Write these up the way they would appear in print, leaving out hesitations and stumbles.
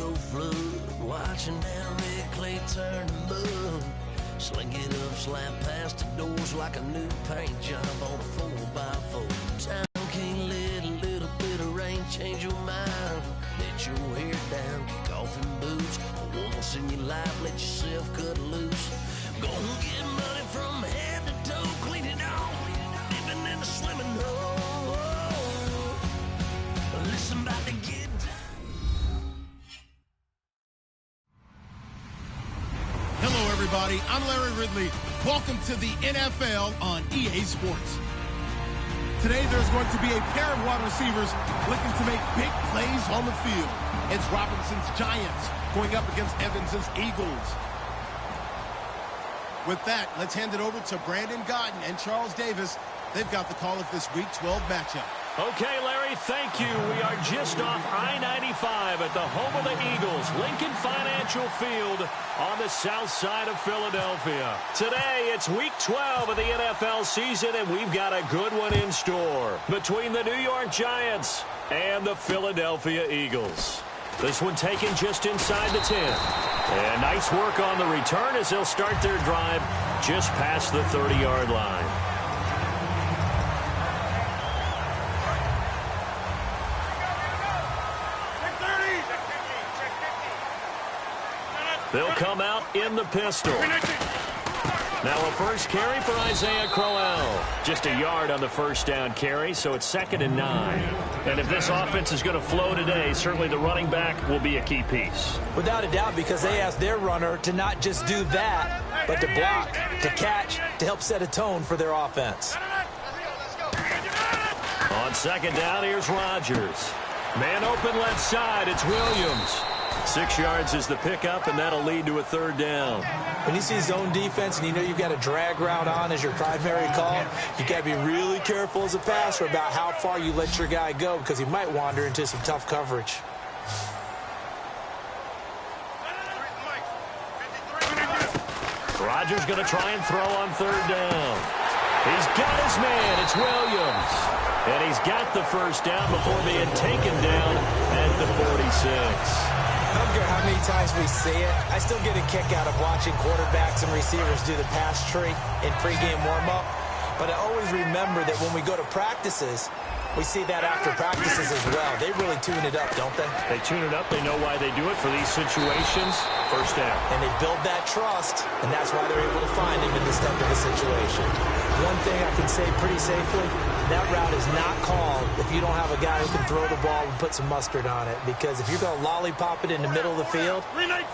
road flood, watching down red clay turn to mud. Sling it up, slap past the doors like a new paint job on a 4x4. Time can't let a little bit of rain change your mind. Let your hair down, kick off in boots. For once in your life, let yourself cut loose. Go and get money from head to toe, clean it off, dipping in the swimming hole. Listen, about to get down. Hello, everybody. I'm Larry Ridley. Welcome to the NFL on EA Sports. Today, there's going to be a pair of wide receivers looking to make big plays on the field. It's Robinson's Giants going up against Evans's Eagles. With that, let's hand it over to Brandon Godden and Charles Davis. They've got the call of this Week 12 matchup. Okay, Larry, thank you. We are just off I-95 at the home of the Eagles, Lincoln Financial Field on the south side of Philadelphia. Today, it's Week 12 of the NFL season, and we've got a good one in store between the New York Giants and the Philadelphia Eagles. This one taken just inside the 10. And nice work on the return as they'll start their drive just past the 30-yard line. They'll come out in the pistol. Now a first carry for Isaiah Crowell. Just a yard on the first down carry, so it's 2nd and 9. And if this offense is going to flow today, certainly the running back will be a key piece. Without a doubt, because they asked their runner to not just do that, but to block, to catch, to help set a tone for their offense. On 2nd down, here's Rodgers. Man open left side, it's Williams. 6 yards is the pickup, and that'll lead to a 3rd down. When you see zone defense and you know you've got a drag route on as your primary call, you got to be really careful as a passer about how far you let your guy go because he might wander into some tough coverage. Rodgers going to try and throw on 3rd down. He's got his man. It's Williams. And he's got the first down before being taken down at the 46. I don't care how many times we see it. I still get a kick out of watching quarterbacks and receivers do the pass tree in pregame warm-up. But I always remember that when we go to practices, we see that after practices as well. They really tune it up, don't they? They tune it up. They know why they do it for these situations. First down. And they build that trust, and that's why they're able to find him in this type of a situation. One thing I can say pretty safely, that route is not called if you don't have a guy who can throw the ball and put some mustard on it. Because if you're going to lollipop it in the middle of the field,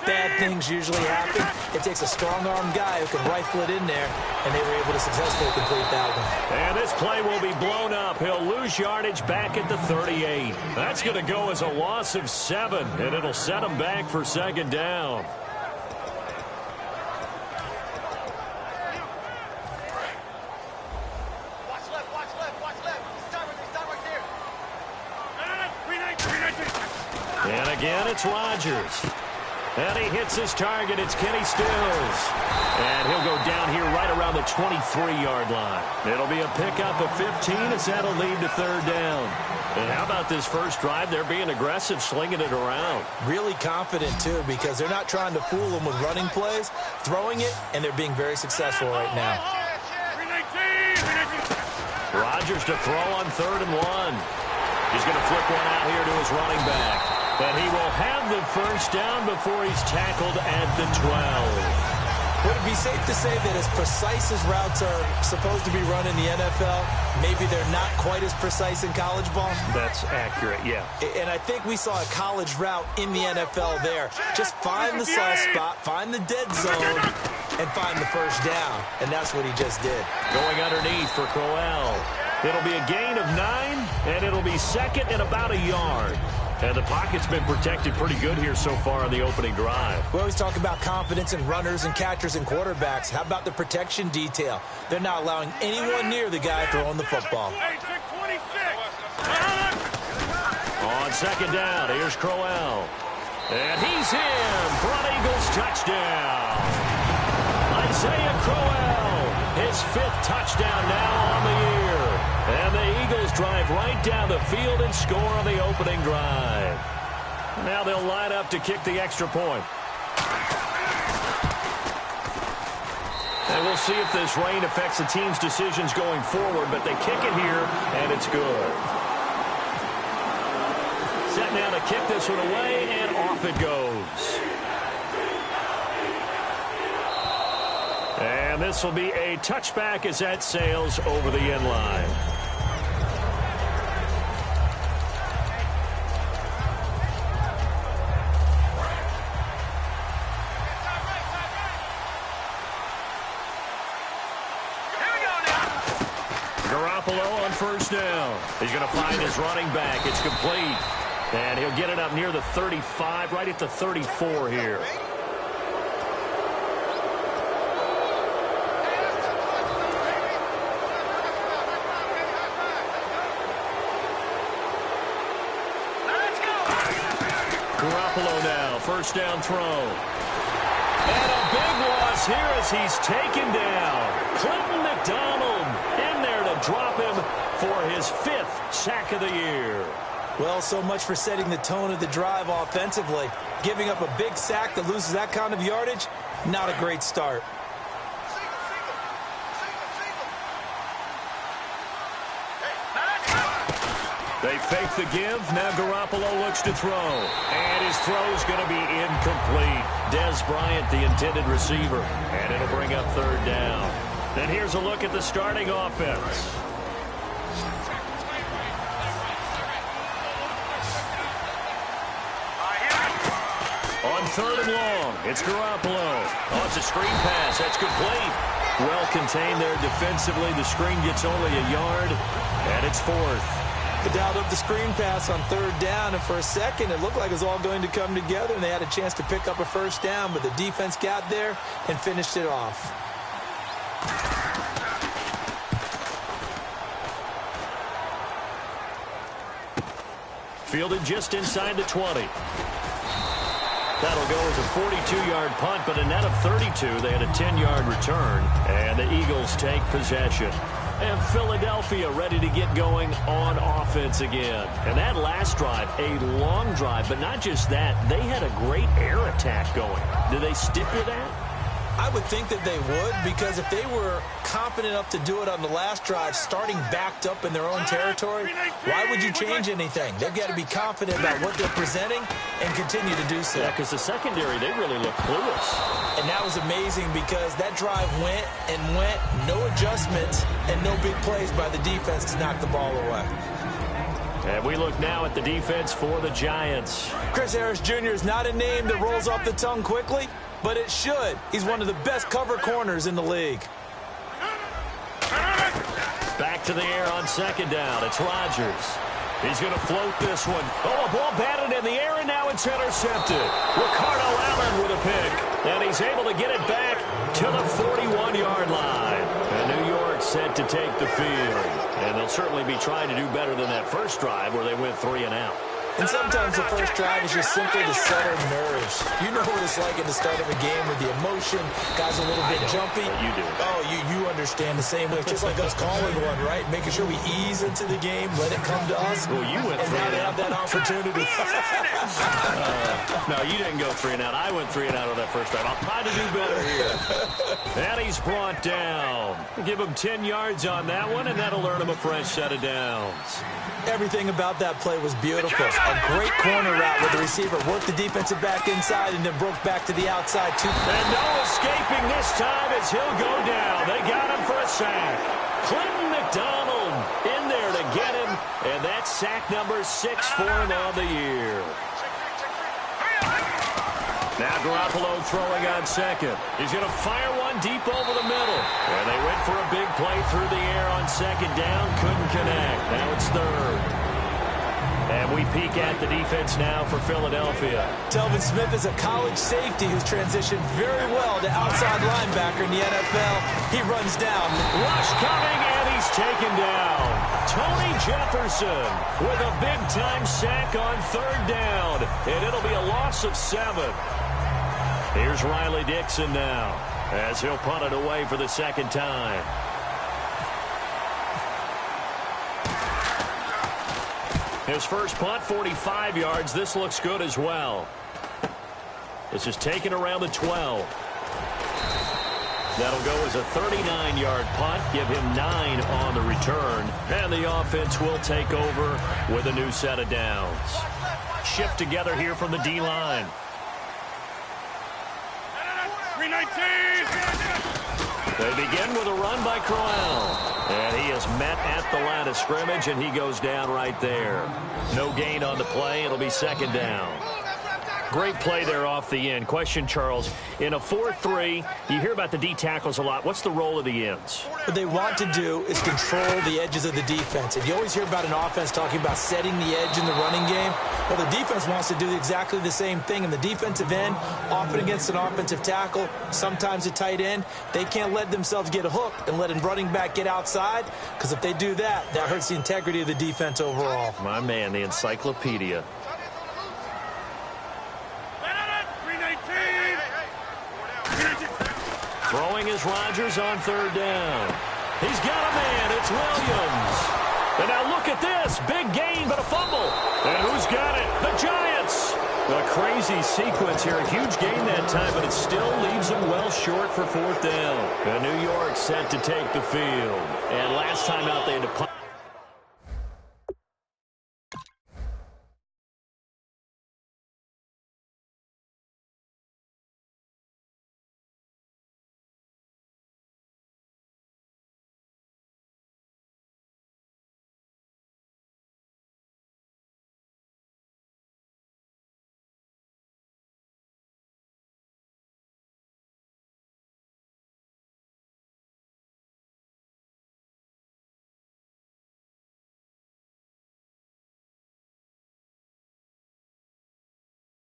bad things usually happen. It takes a strong-armed guy who can rifle it in there, and they were able to successfully complete that one. And this play will be blown up. He'll lose yardage back at the 38. That's going to go as a loss of 7, and it'll set him back for 2nd down. And again, it's Rodgers. And he hits his target. It's Kenny Stills. And he'll go down here right around the 23-yard line. It'll be a pickup of 15 as that'll lead to 3rd down. And how about this first drive? They're being aggressive, slinging it around. Really confident, too, because they're not trying to fool them with running plays, throwing it, and they're being very successful right now. Rodgers to throw on 3rd and 1. He's going to flip one out here to his running back. But he will have the first down before he's tackled at the 12. Would it be safe to say that as precise as routes are supposed to be run in the NFL, maybe they're not quite as precise in college ball? That's accurate, yeah. And I think we saw a college route in the NFL there. Just find the soft spot, find the dead zone, and find the first down. And that's what he just did. Going underneath for Crowell. It'll be a gain of 9, and it'll be 2nd and about a yard. And the pocket's been protected pretty good here so far on the opening drive. We always talk about confidence in runners and catchers and quarterbacks. How about the protection detail? They're not allowing anyone near the guy throwing the football. On 2nd down, here's Crowell. And he's in for an Eagles touchdown. Isaiah Crowell, his 5th touchdown now on the year. And the Eagles drive right down the field and score on the opening drive. Now they'll line up to kick the extra point. And we'll see if this rain affects the team's decisions going forward, but they kick it here, and it's good. Set now to kick this one away, and off it goes. And this will be a touchback as that sails over the end line. Garoppolo on first down. He's going to find his running back. It's complete. And he'll get it up near the 35, right at the 34 here. Garoppolo now, first down throw. And a big loss here as he's taken down. Clinton McDonald in there to drop him for his 5th sack of the year. Well, so much for setting the tone of the drive offensively. Giving up a big sack that loses that kind of yardage, not a great start. They fake the give. Now Garoppolo looks to throw. And his throw's going to be incomplete. Dez Bryant, the intended receiver. And it'll bring up 3rd down. And here's a look at the starting offense. On 3rd and long, it's Garoppolo. Oh, it's a screen pass. That's complete. Well contained there defensively. The screen gets only a yard, and it's 4th. They dialed up the screen pass on 3rd down, and for a second, it looked like it was all going to come together, and they had a chance to pick up a 1st down, but the defense got there and finished it off. Fielded just inside the 20. That'll go as a 42-yard punt, but a net of 32. They had a 10-yard return, and the Eagles take possession. And Philadelphia ready to get going on offense again. And that last drive, a long drive, but not just that. They had a great air attack going. Do they stick with that? I would think that they would, because if they were confident enough to do it on the last drive, starting backed up in their own territory, why would you change anything? They've got to be confident about what they're presenting and continue to do so. Yeah, because the secondary, they really look clueless. And that was amazing because that drive went and went, no adjustments, and no big plays by the defense to knock the ball away. And we look now at the defense for the Giants. Chris Harris Jr. is not a name that rolls off the tongue quickly, but it should. He's one of the best cover corners in the league. Back to the air on 2nd down. It's Rodgers. He's going to float this one. Oh, a ball batted in the air, and now it's intercepted. Ricardo Allen with a pick. And he's able to get it back to the 41-yard line. And New York set to take the field. And they'll certainly be trying to do better than that first drive where they went 3 and out. And sometimes the first drive is just simply to settle nerves. You know what it's like at the start of a game with the emotion. Guys a little bit jumpy. You do. Oh, you understand the same way. Just like us calling one, right? Making sure we ease into the game, let it come to us. Well, you went 3 and now and they out. have that opportunity. No, you didn't go 3 and out. I went 3 and out on that first drive. I'll try to do better here. And he's brought down. Give him 10 yards on that one, and that'll earn him a fresh set of downs. Everything about that play was beautiful. A great corner route where the receiver worked the defensive back inside and then broke back to the outside. And no escaping this time as he'll go down. They got him for a sack. Clinton McDonald in there to get him. And that's sack number 6 for him on the year. Now Garoppolo throwing on 2nd. He's going to fire one deep over the middle. And they went for a big play through the air on 2nd down. Couldn't connect. Now it's 3rd. And we peek at the defense now for Philadelphia. Telvin Smith is a college safety who's transitioned very well to outside linebacker in the NFL. He runs down. Rush coming, and he's taken down. Tony Jefferson with a big-time sack on 3rd down. And it'll be a loss of 7. Here's Riley Dixon now as he'll punt it away for the 2nd time. His first punt, 45 yards. This looks good as well. This is taken around the 12. That'll go as a 39-yard punt. Give him 9 on the return. And the offense will take over with a new set of downs. Shift together here from the D-line. 319. They begin with a run by Crowell. And he is met at the line of scrimmage, and he goes down right there. No gain on the play. It'll be second down. Great play there off the end. Question, Charles, in a 4-3, you hear about the D tackles a lot. What's the role of the ends? What they want to do is control the edges of the defense. And you always hear about an offense talking about setting the edge in the running game. Well, the defense wants to do exactly the same thing. In the defensive end, often against an offensive tackle, sometimes a tight end, they can't let themselves get hooked and let a running back get outside, because if they do that, that hurts the integrity of the defense overall. My man, the encyclopedia. Throwing is Rodgers on third down. He's got a man. It's Williams. And now look at this. Big gain, but a fumble. And who's got it? The Giants. A crazy sequence here. A huge gain that time, but it still leaves them well short for fourth down. And New York set to take the field. And last time out, they had to punt.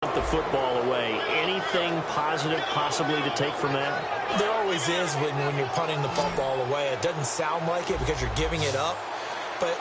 The football away. Anything positive possibly to take from that? There always is when you're punting the football away. It doesn't sound like it because you're giving it up, but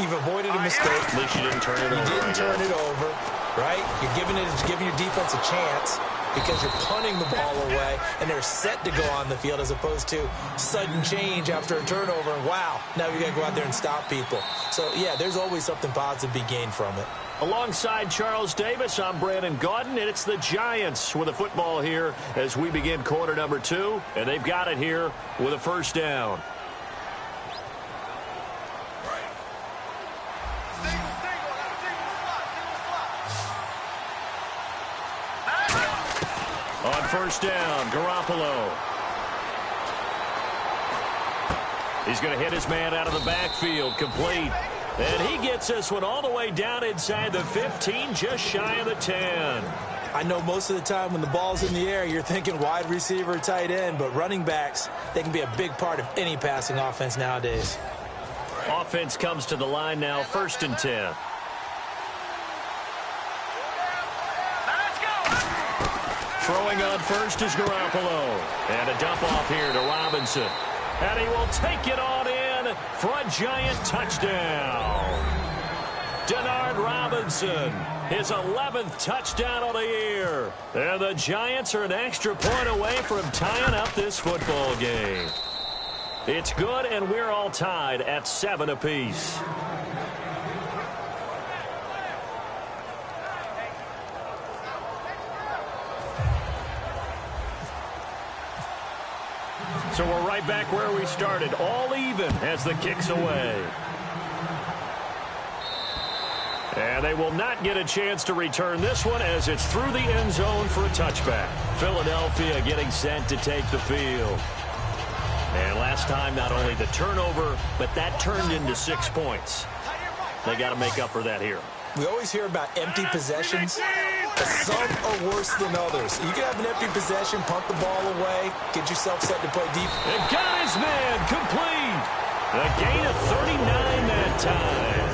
you've avoided a mistake. At least you didn't turn it over. You didn't turn it over, right? You're giving your defense a chance because you're punting the ball away, and they're set to go on the field as opposed to sudden change after a turnover, and wow, now you got to go out there and stop people. So, yeah, there's always something positive to be gained from it. Alongside Charles Davis, I'm Brandon Gaudin, and it's the Giants with the football here as we begin quarter number 2, and they've got it here with a first down. On first down, Garoppolo. He's going to hit his man out of the backfield, complete. And he gets this one all the way down inside the 15, just shy of the 10. I know most of the time when the ball's in the air, you're thinking wide receiver, tight end, but running backs, they can be a big part of any passing offense nowadays. Offense comes to the line now, first and 10. Throwing on first is Garoppolo. And a dump off here to Robinson. And he will take it on in for a Giant touchdown. Denard Robinson, his 11th touchdown of the year. And the Giants are an extra point away from tying up this football game. It's good, and we're all tied at 7 apiece. So we're right back where we started, all even as the kick's away. And they will not get a chance to return this one as it's through the end zone for a touchback. Philadelphia getting set to take the field. And last time, not only the turnover, but that turned into 6 points. They got to make up for that here. We always hear about empty possessions, but some are worse than others. You can have an empty possession, punt the ball away, get yourself set to play deep. And got his man complete. A gain of 39 that time.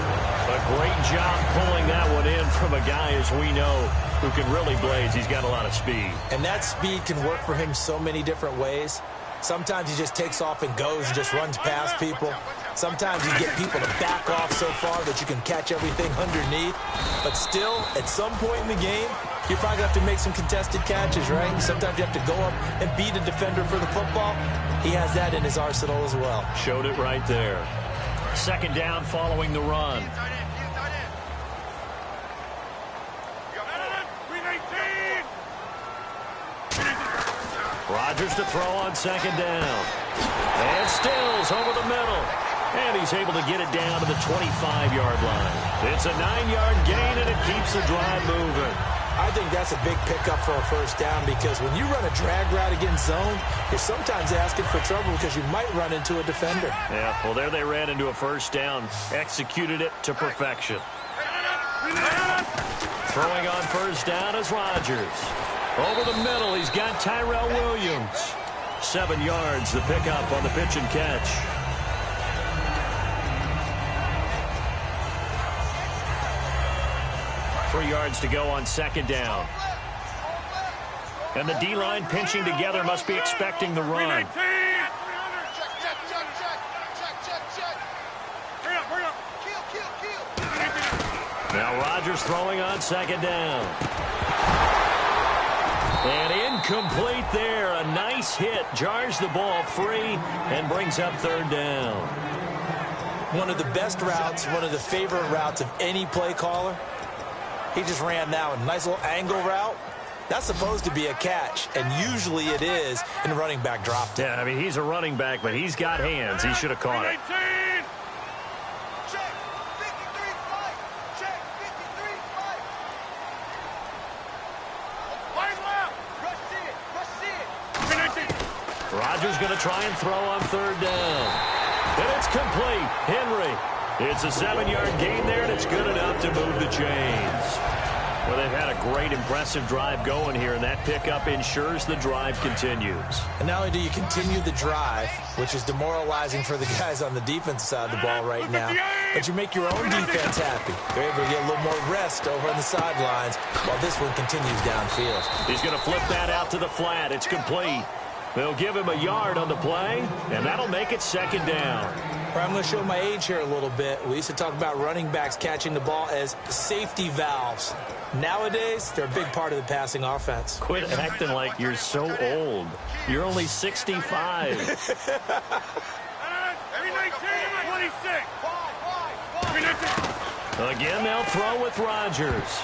A great job pulling that one in from a guy, as we know, who can really blaze. He's got a lot of speed. And that speed can work for him so many different ways. Sometimes he just takes off and goes and just runs past people. Sometimes you get people to back off so far that you can catch everything underneath. But still, at some point in the game, you're probably going to have to make some contested catches, right? Sometimes you have to go up and beat a defender for the football. He has that in his arsenal as well. Showed it right there. Second down following the run. Rodgers to throw on second down. And Stills over the middle. And he's able to get it down to the 25-yard line. It's a 9-yard gain, and it keeps the drive moving. I think that's a big pickup for a first down because when you run a drag route against zone, you're sometimes asking for trouble because you might run into a defender. Yeah, well, there they ran into a first down. Executed it to perfection. Throwing on first down is Rodgers. Over the middle, he's got Tyrell Williams. 7 yards, the pickup on the pitch and catch. Three yards to go on second down. And the D-line pinching together must be expecting the run. Now Rodgers throwing on second down. And incomplete there. A nice hit. Jars the ball free and brings up third down. One of the best routes, one of the favorite routes of any play caller. He just ran that one. Nice little angle route. That's supposed to be a catch, and usually it is, and the running back dropped it. Yeah, I mean, he's a running back, but he's got hands. He should have caught it. Rodgers going to try and throw on third down. And it's complete. Henry. It's a 7-yard gain there, and it's good enough to move the chains. Well, they've had a great, impressive drive going here, and that pickup ensures the drive continues. And not only do you continue the drive, which is demoralizing for the guys on the defensive side of the ball right now, but you make your own defense happy. They're able to get a little more rest over on the sidelines while this one continues downfield. He's going to flip that out to the flat. It's complete. They'll give him a yard on the play, and that'll make it second down. I'm going to show my age here a little bit. We used to talk about running backs catching the ball as safety valves. Nowadays, they're a big part of the passing offense. Quit acting like you're so old. You're only 65. Again, they'll throw with Rodgers.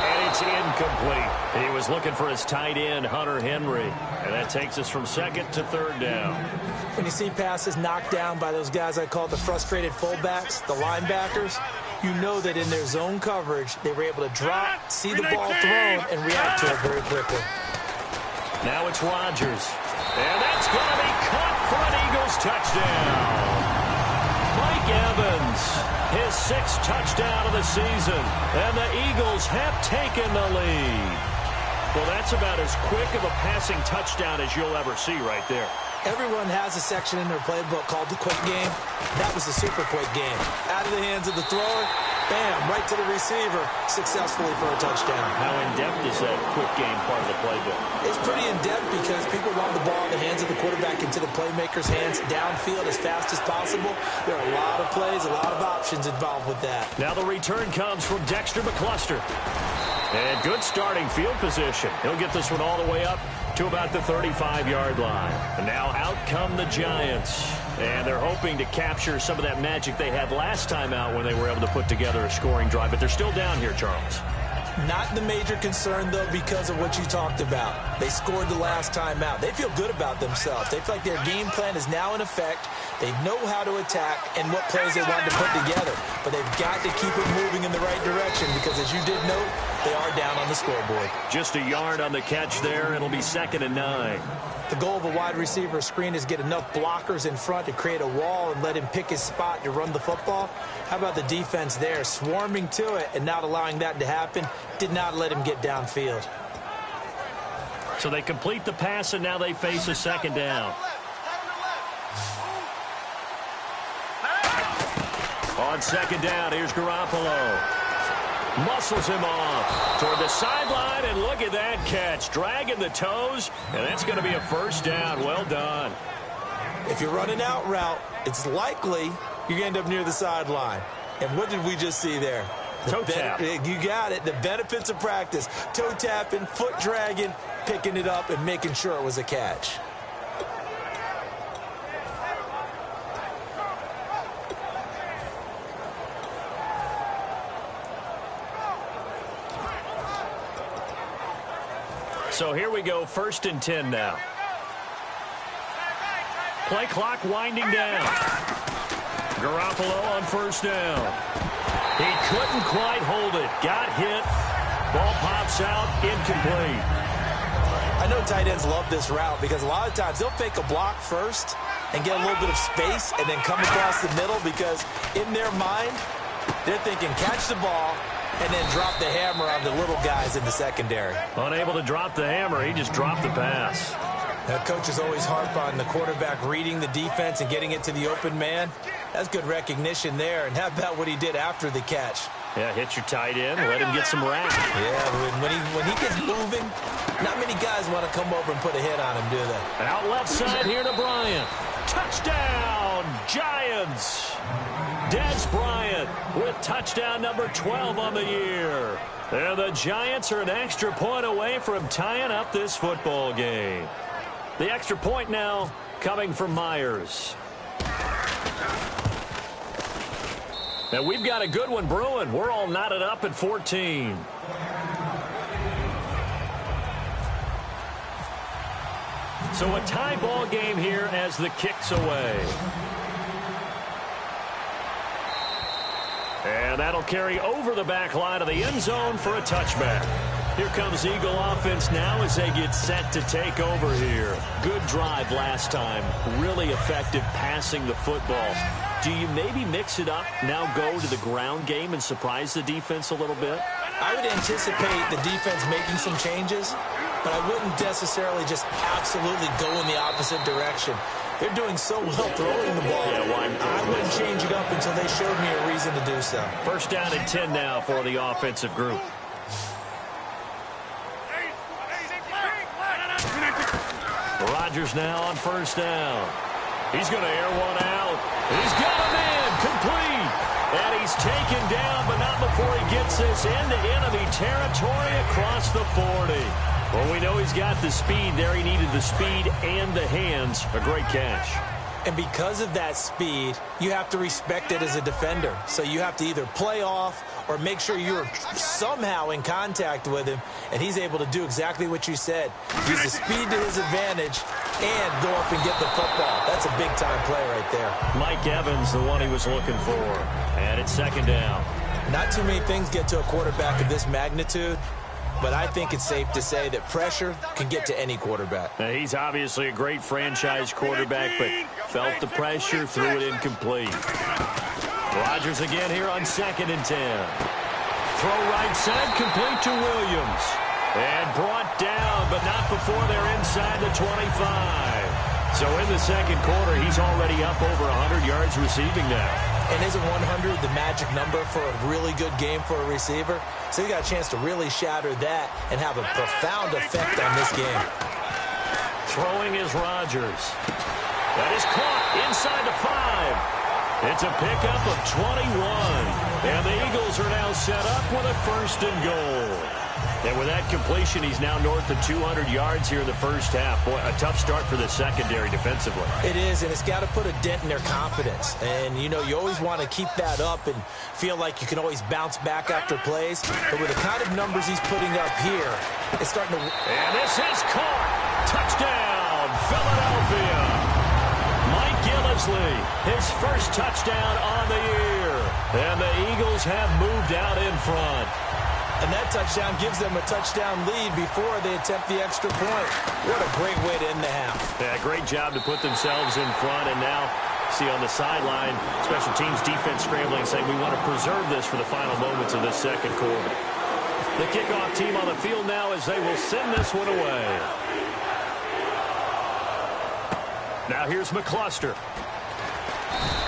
And it's incomplete. He was looking for his tight end, Hunter Henry. And that takes us from second to third down. When you see passes knocked down by those guys I call the frustrated fullbacks, the linebackers, you know that in their zone coverage, they were able to drop, see the ball thrown, and react to it very quickly. Now it's Rodgers. And that's going to be caught for an Eagles touchdown. Mike Evans, his 6th touchdown of the season, and the Eagles have taken the lead. Well, that's about as quick of a passing touchdown as you'll ever see right there. Everyone has a section in their playbook called the quick game. That was the super quick game. Out of the hands of the thrower, bam, right to the receiver, successfully for a touchdown. How in-depth is that quick game part of the playbook? It's pretty in-depth because people want the ball in the hands of the quarterback into the playmaker's hands downfield as fast as possible. There are a lot of plays, a lot of options involved with that. Now the return comes from Dexter McCluster. And good starting field position. He'll get this one all the way up to about the 35-yard line. And now out come the Giants. And they're hoping to capture some of that magic they had last time out when they were able to put together a scoring drive. But they're still down here, Charles. Not the major concern, though, because of what you talked about. They scored the last time out. They feel good about themselves. They feel like their game plan is now in effect. They know how to attack and what plays they want to put together. But they've got to keep it moving in the right direction because, as you did note, they are down on the scoreboard. Just a yard on the catch there. It'll be 2nd and 9. The goal of a wide receiver screen is get enough blockers in front to create a wall and let him pick his spot to run the football. How about the defense there, swarming to it and not allowing that to happen? Did not let him get downfield. So they complete the pass, and now they face a 2nd down. On 2nd down, here's Garoppolo. Muscles him off toward the sideline, and look at that catch. Dragging the toes, and that's going to be a first down. Well done. If you're running out route, it's likely you're going to end up near the sideline. And what did we just see there? Toe tap. You got it. The benefits of practice. Toe tapping, foot dragging, picking it up, and making sure it was a catch. So here we go, 1st and 10 now. Play clock winding down. Garoppolo on first down. He couldn't quite hold it. Got hit. Ball pops out, incomplete. I know tight ends love this route because a lot of times they'll fake a block first and get a little bit of space and then come across the middle because in their mind, they're thinking catch the ball and then drop the hammer on the little guys in the secondary. Unable to drop the hammer, he just dropped the pass. Now, coaches always harp on the quarterback reading the defense and getting it to the open man. That's good recognition there. And how about what he did after the catch? Yeah, hit your tight end, let him get some rap. Yeah, when he gets moving, not many guys want to come over and put a hit on him, do they? Out left side here to Bryant. Touchdown, Giants! Des Bryant with touchdown number 12 on the year. And the Giants are an extra point away from tying up this football game. The extra point now coming from Myers. And we've got a good one brewing. We're all knotted up at 14. So a tie ball game here as the kick's away. And that'll carry over the back line of the end zone for a touchback. Here comes Eagle offense now as they get set to take over here. Good drive last time. Really effective passing the football. Do you maybe mix it up, now go to the ground game and surprise the defense a little bit? I would anticipate the defense making some changes, but I wouldn't necessarily just absolutely go in the opposite direction. They're doing so well throwing the ball. Yeah, well, I wouldn't change it up until they showed me a reason to do so. First down and 10 now for the offensive group. Rodgers now on first down. He's going to air one out. He's got a man complete. And he's taken down, but not before he gets this into enemy territory across the 40. Well, we know he's got the speed there. He needed the speed and the hands. A great catch. And because of that speed, you have to respect it as a defender. So you have to either play off or make sure you're somehow in contact with him, and he's able to do exactly what you said. Use the speed to his advantage and go up and get the football. That's a big-time play right there. Mike Evans, the one he was looking for. And it's second down. Not too many things get to a quarterback of this magnitude, but I think it's safe to say that pressure can get to any quarterback. Now, he's obviously a great franchise quarterback, but felt the pressure, threw it incomplete. Rodgers again here on 2nd and 10. Throw right side, complete to Williams. And brought down, but not before they're inside the 25. So in the second quarter, he's already up over 100 yards receiving now. And isn't 100 the magic number for a really good game for a receiver? So he got a chance to really shatter that and have a profound effect on this game. Throwing is Rodgers. That is caught inside the 5. It's a pickup of 21. And the Eagles are now set up with a 1st and goal. And with that completion, he's now north of 200 yards here in the first half. Boy, a tough start for the secondary defensively. It is, and it's got to put a dent in their confidence. And, you know, you always want to keep that up and feel like you can always bounce back after plays. But with the kind of numbers he's putting up here, it's starting to... And this is caught. Touchdown, Philadelphia. Mike Gillislee, his first touchdown on the year. And the Eagles have moved out in front. And that touchdown gives them a touchdown lead before they attempt the extra point. What a great way to end the half. Yeah, great job to put themselves in front. And now, see on the sideline, special teams defense scrambling, saying we want to preserve this for the final moments of this second quarter. The kickoff team on the field now as they will send this one away. Now here's McCluster.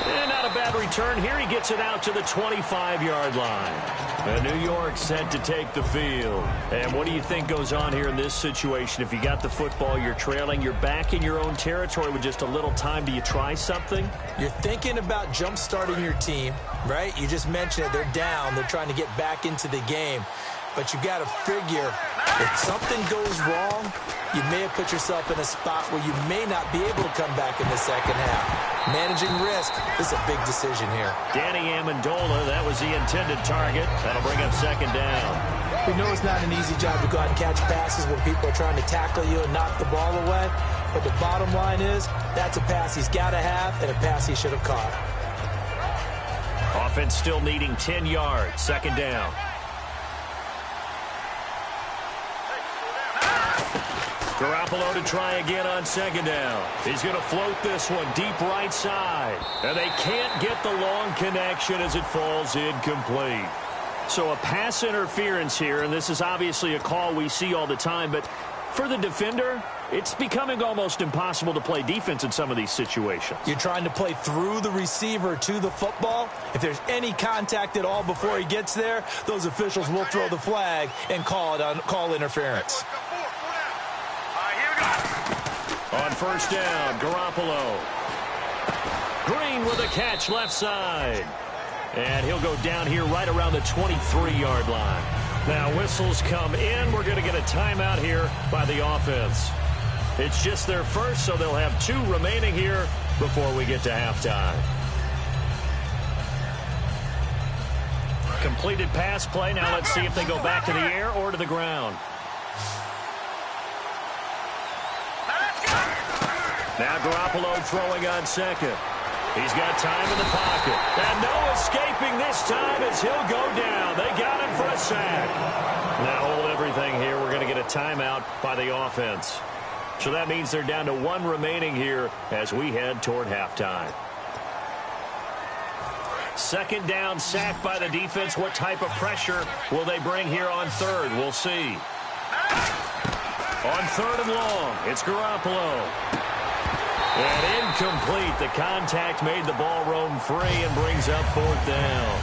And not a bad return here. He gets it out to the 25-yard line. And New York set to take the field. And what do you think goes on here in this situation? If you got the football, you're trailing, you're back in your own territory with just a little time. Do you try something? You're thinking about jump-starting your team, right? You just mentioned it. They're down. They're trying to get back into the game. But you've got to figure if something goes wrong, you may have put yourself in a spot where you may not be able to come back in the second half. Managing risk is a big decision here. Danny Amendola, that was the intended target. That'll bring up second down. We know it's not an easy job to go out and catch passes when people are trying to tackle you and knock the ball away. But the bottom line is, that's a pass he's got to have and a pass he should have caught. Offense still needing 10 yards. Second down. Garoppolo to try again on second down. He's going to float this one deep right side. And they can't get the long connection as it falls incomplete. So a pass interference here, and this is obviously a call we see all the time, but for the defender, it's becoming almost impossible to play defense in some of these situations. You're trying to play through the receiver to the football. If there's any contact at all before he gets there, those officials will throw the flag and call interference. On first down, Garoppolo. Green with a catch left side. And he'll go down here right around the 23-yard line. Now whistles come in. We're going to get a timeout here by the offense. It's just their first, so they'll have 2 remaining here before we get to halftime. Completed pass play. Now let's see if they go back to the air or to the ground. Now Garoppolo throwing on second. He's got time in the pocket. And no escaping this time as he'll go down. They got him for a sack. Now hold everything here. We're going to get a timeout by the offense. So that means they're down to 1 remaining here as we head toward halftime. Second down, sack by the defense. What type of pressure will they bring here on third? We'll see. On third and long, it's Garoppolo. And incomplete. The contact made the ball roam free and brings up fourth down.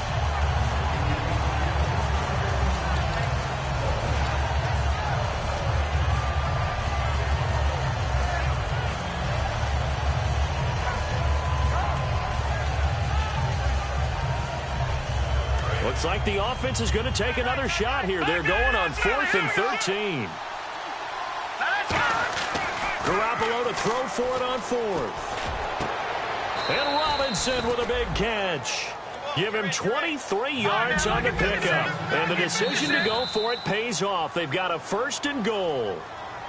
Looks like the offense is going to take another shot here. They're going on 4th and 13. Garoppolo to throw for it on 4th. And Robinson with a big catch. Give him 23 yards on the pickup. And the decision to go for it pays off. They've got a 1st and goal.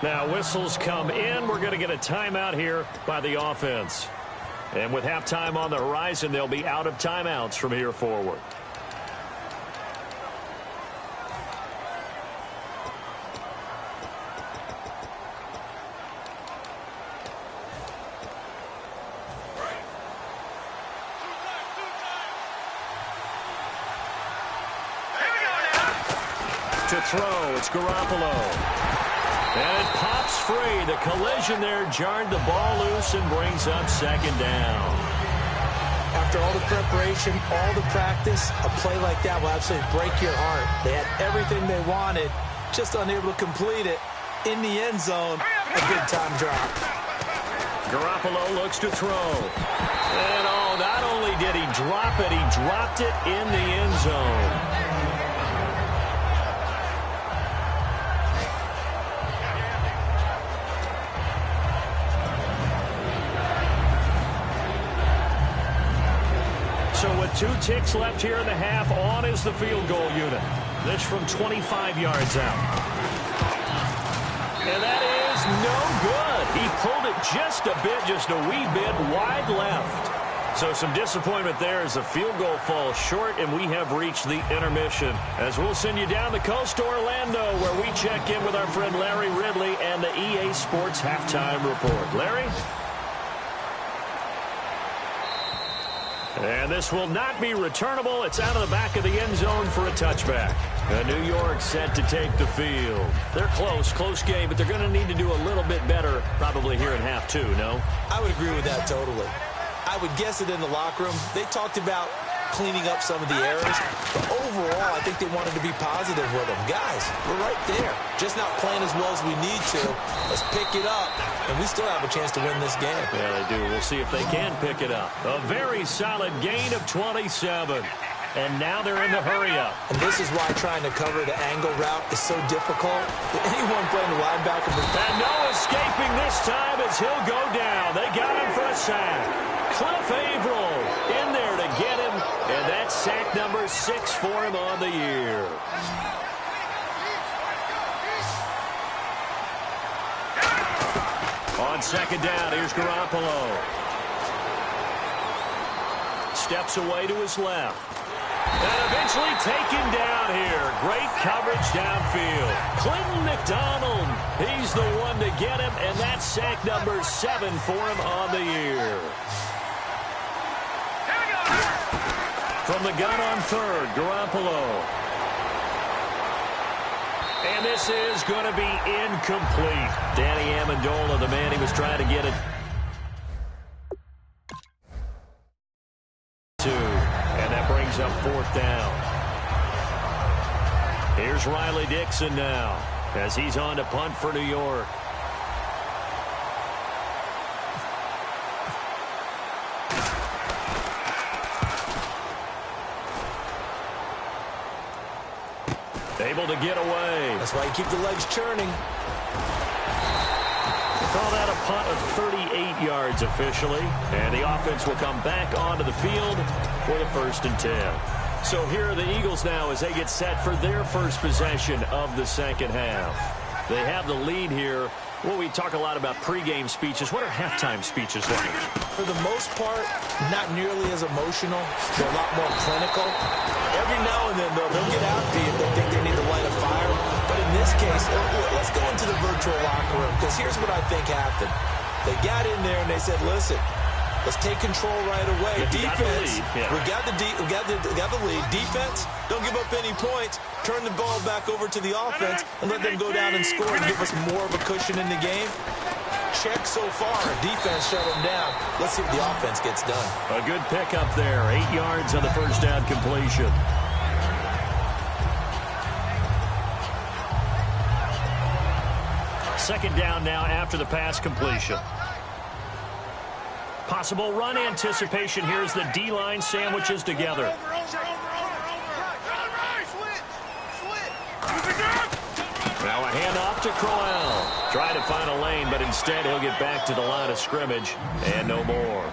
Now whistles come in. We're going to get a timeout here by the offense. And with halftime on the horizon, they'll be out of timeouts from here forward. To throw, it's Garoppolo. And it pops free. The collision there jarred the ball loose and brings up second down. After all the preparation, all the practice, a play like that will absolutely break your heart. They had everything they wanted, just unable to complete it. In the end zone, a big-time drop. Garoppolo looks to throw. And not only did he drop it, he dropped it in the end zone. So with 2 ticks left here in the half, on is the field goal unit. This from 25 yards out. And that is no good. He pulled it just a wee bit wide left. So some disappointment there as the field goal falls short, and we have reached the intermission. As we'll send you down the coast to Orlando, where we check in with our friend Larry Ridley and the EA Sports Halftime Report. Larry? And this will not be returnable. It's out of the back of the end zone for a touchback. New York set to take the field. They're close game, but they're going to need to do a little bit better probably here in half 2, no? I would agree with that totally. I would guess it in the locker room. They talked about cleaning up some of the errors, but overall, I think they wanted to be positive with them. Guys, we're right there. Just not playing as well as we need to. Let's pick it up, and we still have a chance to win this game. Yeah, they do. We'll see if they can pick it up. A very solid gain of 27. And now they're in the hurry-up. And this is why trying to cover the angle route is so difficult. Anyone playing the linebacker... And no escaping this time as he'll go down. They got him for a sack. Cliff Averill in there to get him. And that's sack number 6 for him on the year. On second down, here's Garoppolo. Steps away to his left. And eventually taken down here. Great coverage downfield. Clinton McDonald, he's the one to get him, and that's sack number 7 for him on the year. From the gun on third, Garoppolo. And this is going to be incomplete. Danny Amendola, the man he was trying to get it to. And that brings up fourth down. Here's Riley Dixon now as he's on to punt for New York. Able to get away. That's why you keep the legs churning. Call that a punt of 38 yards officially. And the offense will come back onto the field for the 1st and 10. So here are the Eagles now as they get set for their first possession of the second half. They have the lead here. Well, we talk a lot about pregame speeches. What are halftime speeches like? For the most part, not nearly as emotional. They're a lot more clinical. Every now and then, though, they'll get out to you if they think they need to light a fire. But in this case, let's go into the virtual locker room, because here's what I think happened. They got in there and they said, listen, let's take control right away. Defense, we got the lead. Defense, don't give up any points. Turn the ball back over to the offense and let them go down and score and give us more of a cushion in the game. Check so far. Defense shut them down. Let's see what the offense gets done. A good pickup there. 8 yards on the first down completion. Second down now after the pass completion. Possible run anticipation. Here's the D-line sandwiches together. Now a handoff to Crowell. Trying to find a lane, but instead he'll get back to the line of scrimmage and no more.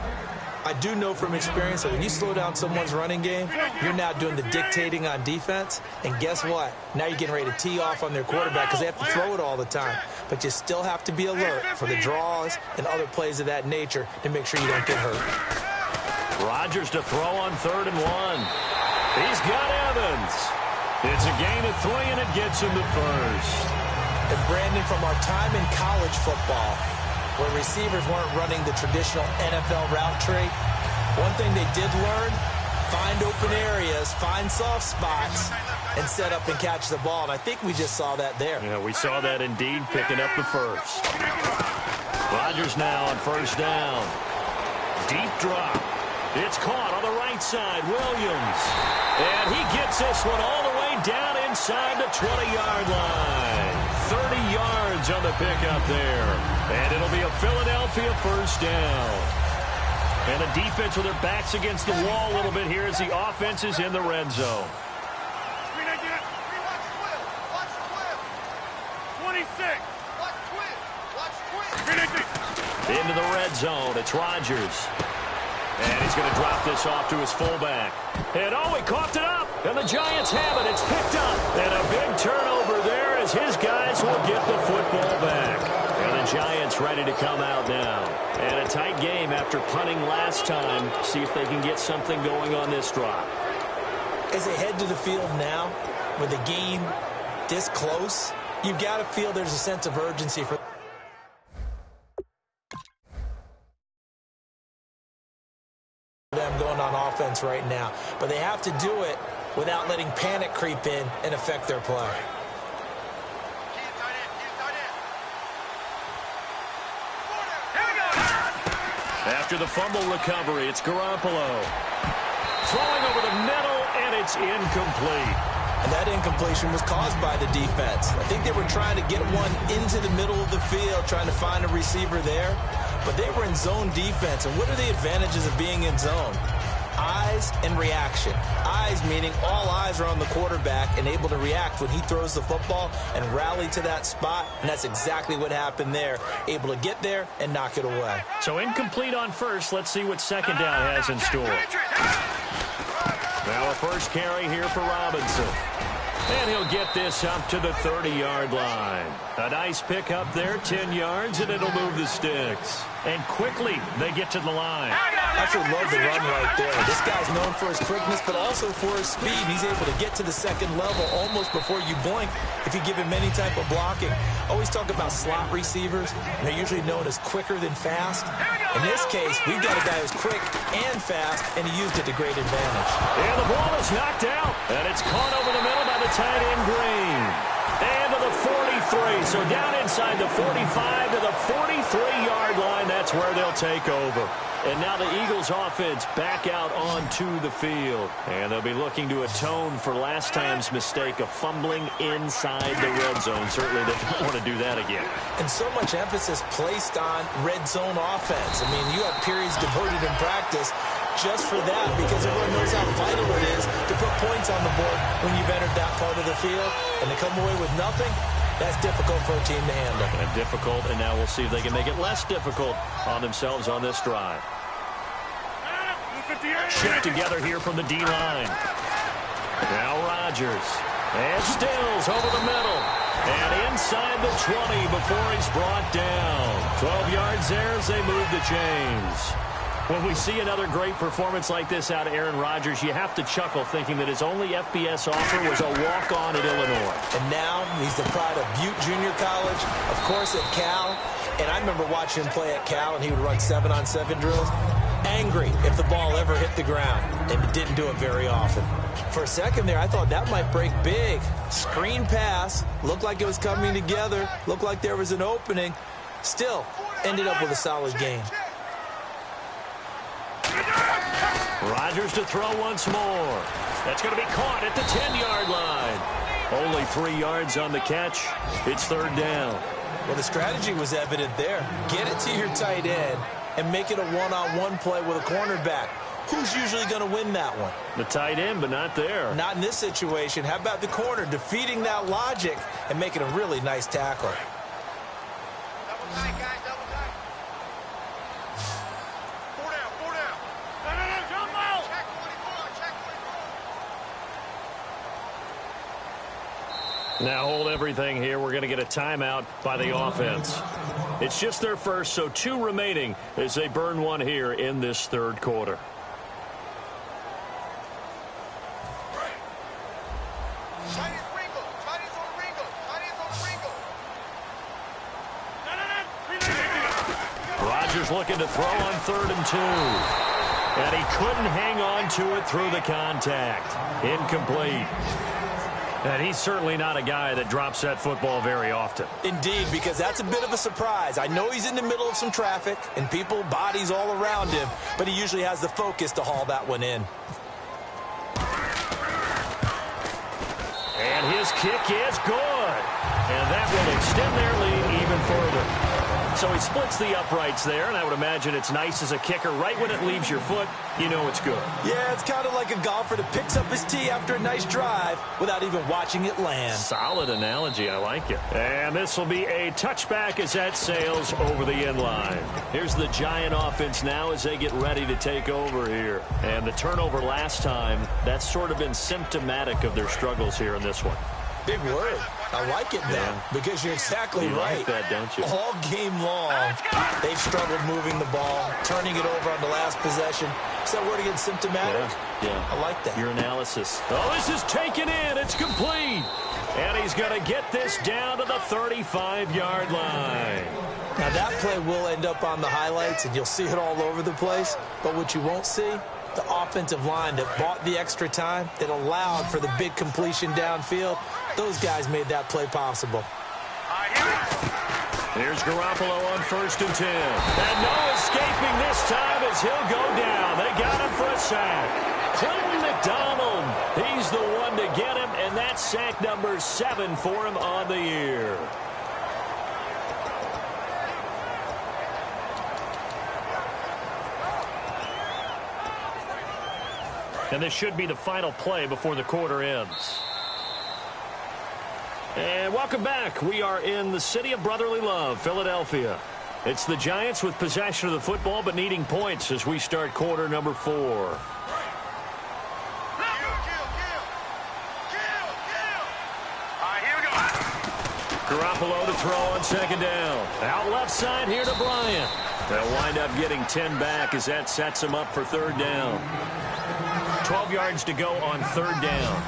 I do know from experience that when you slow down someone's running game, you're now doing the dictating on defense. And guess what? Now you're getting ready to tee off on their quarterback because they have to throw it all the time. But you still have to be alert for the draws and other plays of that nature to make sure you don't get hurt. Rodgers to throw on 3rd and 1. He's got Evans. It's a gain of 3, and it gets him to first. And Brandon, from our time in college football, where receivers weren't running the traditional NFL route tree, one thing they did learn, find open areas, find soft spots, and set up and catch the ball. And I think we just saw that there. Yeah, we saw that indeed, picking up the first. Rodgers now on 1st down. Deep drop. It's caught on the right side. Williams. And he gets this one all the way down inside the 20-yard line. 30 yards on the pickup there. And it'll be a Philadelphia 1st down. And the defense with their backs against the wall a little bit here as the offense is in the red zone. 26. Into the red zone. It's Rodgers. And he's going to drop this off to his fullback. And he coughed it up. And the Giants have it. It's picked up. And a big turnover there as his guys will get the football back. And the Giants ready to come out now. And a tight game after punting last time. See if they can get something going on this drive. As they head to the field now, with the game this close, you've got to feel there's a sense of urgency for them going on offense right now. But they have to do it without letting panic creep in and affect their play. After the fumble recovery, it's Garoppolo. Throwing over the middle, and it's incomplete. And that incompletion was caused by the defense. I think they were trying to get one into the middle of the field, trying to find a receiver there. But they were in zone defense. And what are the advantages of being in zone? Eyes and reaction. Eyes meaning all eyes are on the quarterback and able to react when he throws the football and rally to that spot. And that's exactly what happened there. Able to get there and knock it away. So incomplete on first. Let's see what second down has in store. Now a first carry here for Robinson. And he'll get this up to the 30-yard line. A nice pick up there, 10 yards, and it'll move the sticks. And quickly, they get to the line. Absolutely love the run right there. This guy's known for his quickness, but also for his speed. He's able to get to the second level almost before you blink if you give him any type of blocking. Always talk about slot receivers. They're usually known as quicker than fast. In this case, we've got a guy who's quick and fast, and he used it to great advantage. And the ball is knocked out, and it's caught over the middle by the tight end, Green. And to the 43, so down inside the 45 to the 43-yard line. That's where they'll take over. And now the Eagles offense back out onto the field. And they'll be looking to atone for last time's mistake of fumbling inside the red zone. Certainly they don't want to do that again. And so much emphasis placed on red zone offense. I mean, you have periods devoted in practice just for that, because everyone knows how vital it is to put points on the board when you've entered that part of the field. And to come away with nothing, that's difficult for a team to handle. And difficult, and now we'll see if they can make it less difficult on themselves on this drive. Shift together here from the D-line. Now Rodgers. And Stills over the middle. And inside the 20 before he's brought down. 12 yards there as they move the chains. When we see another great performance like this out of Aaron Rodgers, you have to chuckle thinking that his only FBS offer was a walk-on at Illinois. And now he's the pride of Butte Junior College, of course at Cal. And I remember watching him play at Cal, and he would run 7-on-7 drills. Angry if the ball ever hit the ground, and it didn't do it very often. For a second there, I thought that might break big. Screen pass, looked like it was coming together, looked like there was an opening. Still, ended up with a solid game. Rodgers to throw once more. That's going to be caught at the 10-yard line. Only 3 yards on the catch. It's third down. Well, the strategy was evident there. Get it to your tight end and make it a one-on-one play with a cornerback. Who's usually going to win that one? The tight end, but not there. Not in this situation. How about the corner defeating that logic and making a really nice tackle? Double tight, guys, double tight. 4 down, 4 down. No, jump ball. Check 24, check 24. Now hold everything here. We're going to get a timeout by the offense. It's just their first, so 2 remaining as they burn one here in this third quarter. Chinese wrinkle, Chinese on the wrinkle, Chinese on the wrinkle. Rodgers looking to throw on 3rd and 2. And he couldn't hang on to it through the contact. Incomplete. And he's certainly not a guy that drops that football very often. Indeed, because that's a bit of a surprise. I know he's in the middle of some traffic and people, bodies all around him, but he usually has the focus to haul that one in. And his kick is good. And that will extend their lead even further. So he splits the uprights there, and I would imagine it's nice as a kicker. Right when it leaves your foot, you know it's good. Yeah, it's kind of like a golfer that picks up his tee after a nice drive without even watching it land. Solid analogy. I like it. And this will be a touchback as that sails over the end line. Here's the Giant offense now as they get ready to take over here. And the turnover last time, that's sort of been symptomatic of their struggles here in this one. Big word. I like it, though, because you're exactly right. Like that, don't you? All game long, they've struggled moving the ball, turning it over on the last possession. Is that word again, symptomatic? Yeah. I like that. Your analysis. Oh, this is taken in. It's complete. And he's going to get this down to the 35-yard line. Now, that play will end up on the highlights, and you'll see it all over the place. But what you won't see, the offensive line that bought the extra time, that allowed for the big completion downfield, those guys made that play possible. Here's Garoppolo on 1st and 10. And no escaping this time as he'll go down. They got him for a sack. Clinton McDonald, he's the one to get him, and that's sack number 7 for him on the year. And this should be the final play before the quarter ends. And welcome back. We are in the city of brotherly love, Philadelphia. It's the Giants with possession of the football but needing points as we start quarter number 4. Garoppolo to throw on second down. Out left side here to Bryant. They'll wind up getting 10 back as that sets them up for third down. 12 yards to go on third down.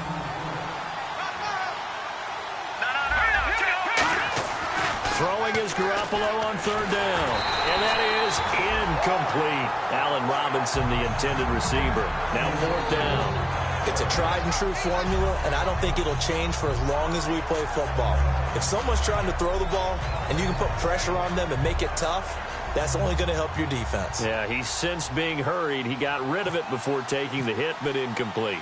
Throwing is Garoppolo on third down. And that is incomplete. Allen Robinson, the intended receiver. Now fourth down. It's a tried-and-true formula, and I don't think it'll change for as long as we play football. If someone's trying to throw the ball and you can put pressure on them and make it tough, that's only going to help your defense. Yeah, he's since being hurried. He got rid of it before taking the hit, but incomplete.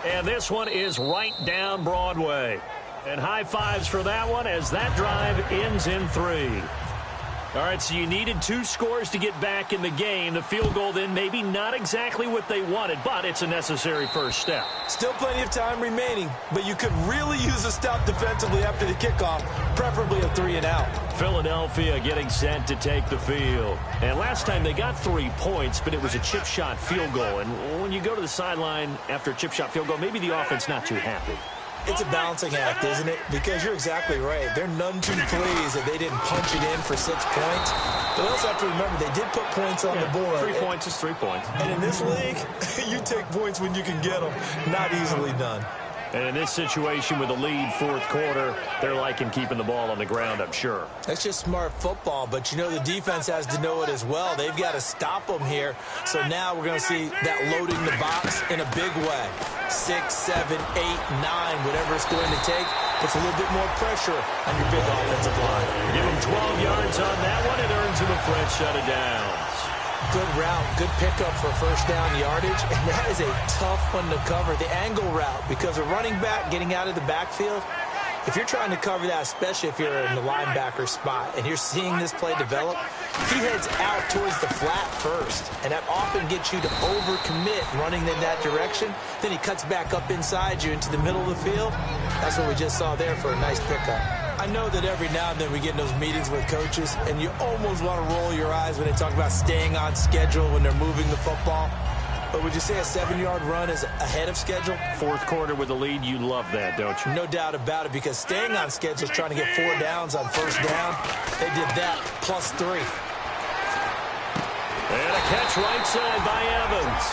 And this one is right down Broadway. And high fives for that one as that drive ends in 3. All right, so you needed 2 scores to get back in the game. The field goal then maybe not exactly what they wanted, but it's a necessary first step. Still plenty of time remaining, but you could really use a stop defensively after the kickoff, preferably a 3-and-out. Philadelphia getting set to take the field. And last time they got 3 points, but it was a chip shot field goal. And when you go to the sideline after a chip shot field goal, maybe the offense not too happy. It's a balancing act, isn't it? Because you're exactly right. They're none too pleased that they didn't punch it in for 6 points. But we also have to remember they did put points on the board. 3 points is 3 points. And in this league, you take points when you can get them. Not easily done. And in this situation with a lead fourth quarter, they're liking keeping the ball on the ground, I'm sure. That's just smart football, but you know the defense has to know it as well. They've got to stop them here. So now we're going to see that loading the box in a big way. 6, 7, 8, 9, whatever it's going to take, puts a little bit more pressure on your big offensive line. Give him 12 yards on that one. It earns him a French shut of downs. Good route, good pickup for first down yardage, and that is a tough one to cover, the angle route, because a running back getting out of the backfield, if you're trying to cover that, especially if you're in the linebacker spot, and you're seeing this play develop, he heads out towards the flat first, and that often gets you to overcommit running in that direction. Then he cuts back up inside you into the middle of the field. That's what we just saw there for a nice pickup. I know that every now and then we get in those meetings with coaches, and you almost want to roll your eyes when they talk about staying on schedule when they're moving the football. But would you say a 7-yard run is ahead of schedule? Fourth quarter with a lead, you love that, don't you? No doubt about it, because staying on schedule is trying to get 4 downs on first down. They did that, plus 3. And a catch right side by Evans.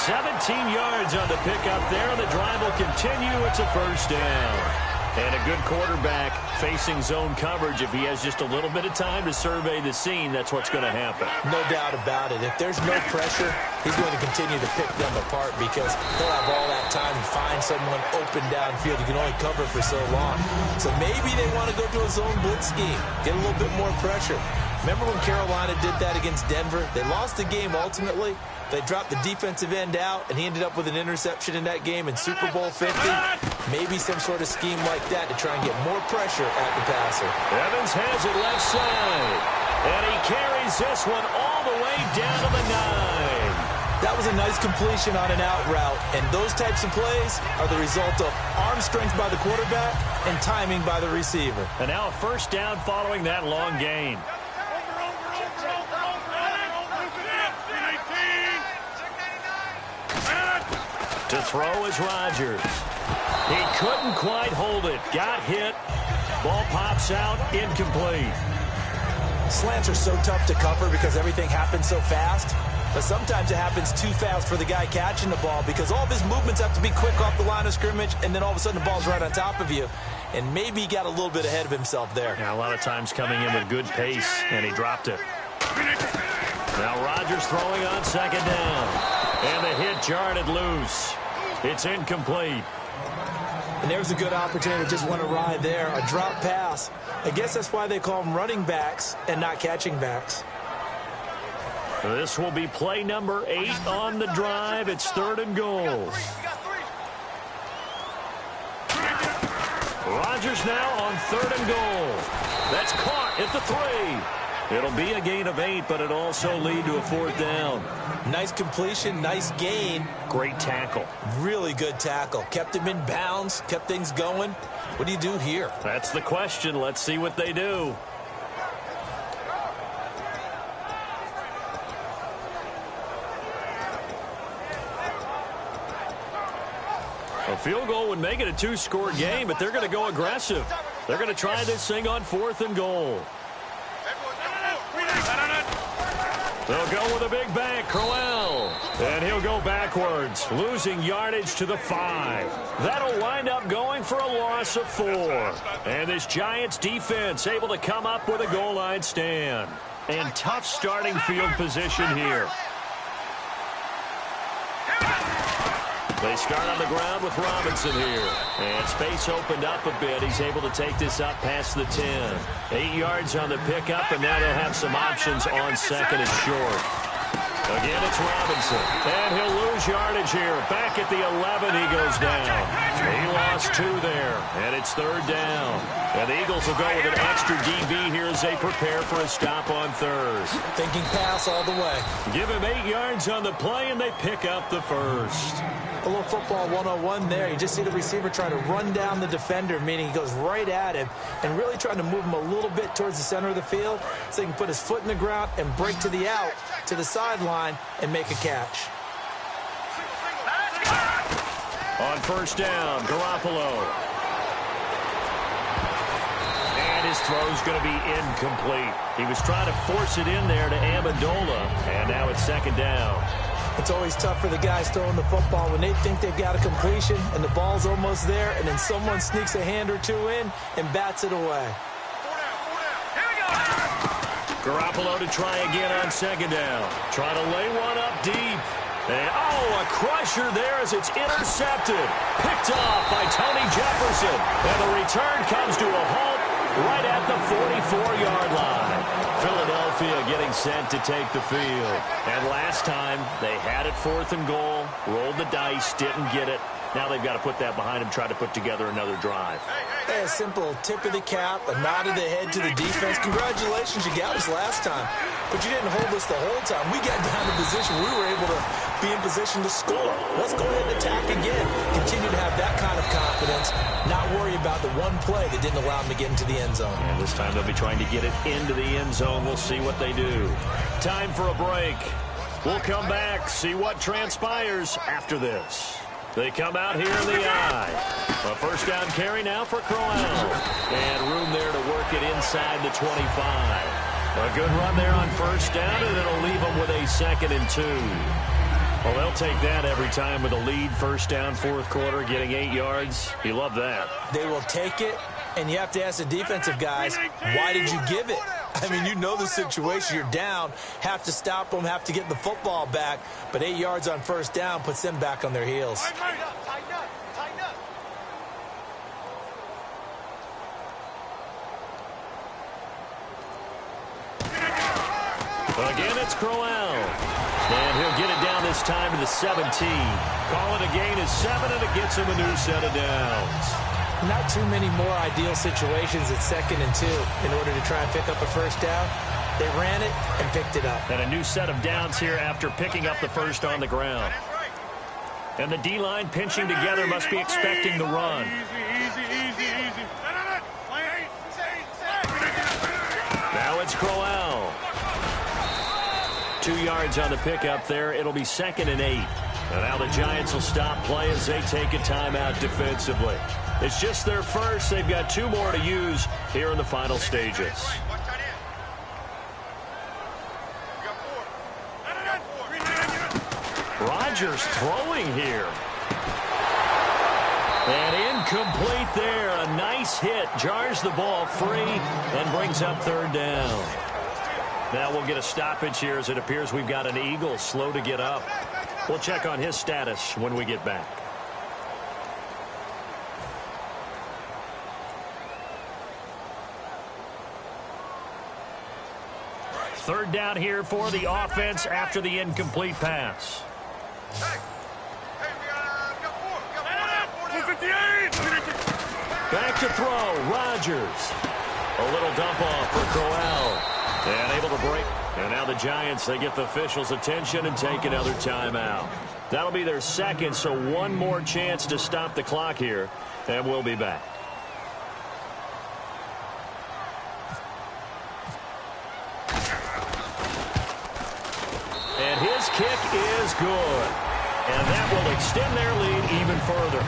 17 yards on the pickup there, and the drive will continue. It's a first down. And a good quarterback facing zone coverage. If he has just a little bit of time to survey the scene, that's what's going to happen. No doubt about it. If there's no pressure, he's going to continue to pick them apart because he'll have all that time to find someone open downfield. You can only cover for so long. So maybe they want to go to a zone blitz scheme, get a little bit more pressure. Remember when Carolina did that against Denver? They lost the game ultimately. They dropped the defensive end out, and he ended up with an interception in that game in Super Bowl 50. Maybe some sort of scheme like that to try and get more pressure at the passer. Evans has it left side, and he carries this one all the way down to the 9. That was a nice completion on an out route, and those types of plays are the result of arm strength by the quarterback and timing by the receiver. And now a first down following that long gain. To throw is Rodgers. He couldn't quite hold it. Got hit. Ball pops out. Incomplete. Slants are so tough to cover because everything happens so fast. But sometimes it happens too fast for the guy catching the ball because all of his movements have to be quick off the line of scrimmage, and then all of a sudden the ball's right on top of you. And maybe he got a little bit ahead of himself there. Yeah, a lot of times coming in with good pace, and he dropped it. Now Rodgers throwing on second down. And the hit jarred it loose. It's incomplete. And there's a good opportunity to just want to ride there. A drop pass. I guess that's why they call them running backs and not catching backs. This will be play number 8 on the drive. It's 3rd and goal. Rodgers now on 3rd and goal. That's caught at the 3. It'll be a gain of 8, but it'll also lead to a 4th down. Nice completion, nice gain. Great tackle. Really good tackle. Kept him in bounds, kept things going. What do you do here? That's the question. Let's see what they do. A field goal would make it a two-score game, but they're going to go aggressive. They're going to try this thing on 4th and goal. They'll go with a big bank, Crowell. And he'll go backwards, losing yardage to the 5. That'll wind up going for a loss of 4. And this Giants defense able to come up with a goal line stand. And tough starting field position here. They start on the ground with Robinson here. And space opened up a bit. He's able to take this up past the 10. 8 yards on the pickup, and now they'll have some options on 2nd and short. Again, it's Robinson. And he'll lose yardage here. Back at the 11, he goes down. He lost 2 there, and it's 3rd down. And the Eagles will go with an extra DB here as they prepare for a stop on 3rd. Thinking pass all the way. Give him 8 yards on the play, and they pick up the 1st. A little football 101 there. You just see the receiver trying to run down the defender, meaning he goes right at him and really trying to move him a little bit towards the center of the field so he can put his foot in the ground and break to the out, to the sideline, and make a catch. On 1st down, Garoppolo. And his throw's going to be incomplete. He was trying to force it in there to Amendola, and now it's 2nd down. It's always tough for the guys throwing the football when they think they've got a completion and the ball's almost there, and then someone sneaks a hand or 2 in and bats it away. Garoppolo to try again on 2nd down. Trying to lay one up deep. And, a crusher there as it's intercepted. Picked off by Tony Jefferson. And the return comes to a halt right at the 44-yard line. Philadelphia getting set to take the field. And last time, they had it 4th and goal, rolled the dice, didn't get it. Now they've got to put that behind them, try to put together another drive. A simple tip of the cap, a nod of the head to the defense. Congratulations, you got us last time. But you didn't hold us the whole time. We got down to position. We were able to be in position to score. Let's go ahead and attack again. Continue to have that kind of confidence. Not worry about the one play that didn't allow them to get into the end zone. And this time they'll be trying to get it into the end zone. We'll see what they do. Time for a break. We'll come back, see what transpires after this. They come out here in the eye. A 1st down carry now for Crowell. And room there to work it inside the 25. A good run there on 1st down, and it'll leave them with a 2nd and 2. Well, they'll take that every time with a lead. 1st down, 4th quarter, getting 8 yards. You love that. They will take it, and you have to ask the defensive guys, why did you give it? I mean, you know the situation. You're down, have to stop them, have to get the football back. But 8 yards on 1st down puts them back on their heels. Tighten up. Again, it's Crowell. And he'll get it down this time to the 17. Call it a gain of 7, and it gets him a new set of downs. Not too many more ideal situations at 2nd and 2 in order to try and pick up a 1st down. They ran it and picked it up. And a new set of downs here after picking up the 1st on the ground. And the D-line pinching together must be expecting the run. Easy. Now it's Crowell. 2 yards on the pickup there. It'll be 2nd and 8. And now the Giants will stop play as they take a timeout defensively. It's just their first. They've got 2 more to use here in the final stages. Rodgers throwing here. And incomplete there. A nice hit. Jars the ball free and brings up 3rd down. Now we'll get a stoppage here as it appears we've got an Eagle slow to get up. We'll check on his status when we get back. Third down here for the offense after the incomplete pass. Back to throw, Rodgers. A little dump off for Crowell. And able to break. And now the Giants, they get the officials' attention and take another timeout. That'll be their 2nd, so 1 more chance to stop the clock here. And we'll be back. And his kick is good. And that will extend their lead even further.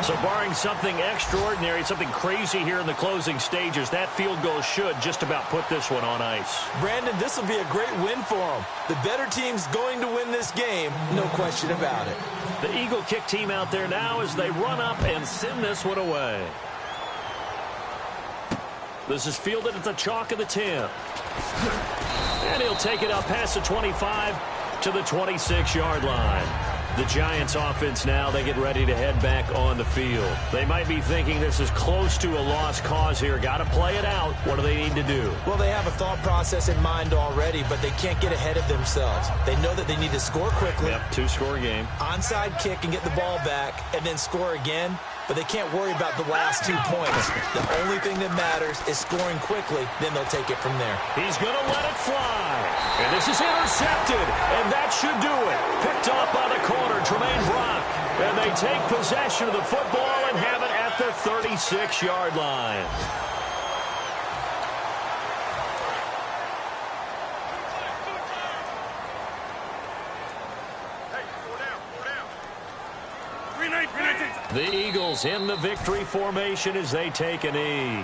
So barring something extraordinary, something crazy here in the closing stages, that field goal should just about put this one on ice. Brandon, this will be a great win for them. The better team's going to win this game, no question about it. The Eagle kick team out there now as they run up and send this one away. This is fielded at the chalk of the 10. And he'll take it up past the 25 to the 26-yard line. The Giants offense now, they get ready to head back on the field. They might be thinking this is close to a lost cause here. Got to play it out. What do they need to do? Well, they have a thought process in mind already, but they can't get ahead of themselves. They know that they need to score quickly. Yep, two-score game. Onside kick and get the ball back and then score again. But they can't worry about the last 2 points. The only thing that matters is scoring quickly. Then they'll take it from there. He's going to let it fly. And this is intercepted. And that should do it. Picked off by the corner, Tremaine Brock. And they take possession of the football and have it at the 36-yard line. The Eagles in the victory formation as they take a knee.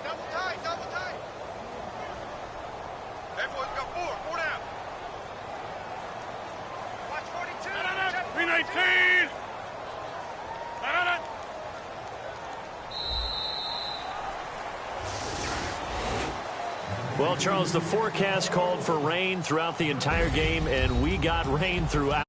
Double tight, double tight. Hey, boys, got four down. Watch 42. 319. Well, Charles, the forecast called for rain throughout the entire game, and we got rain throughout.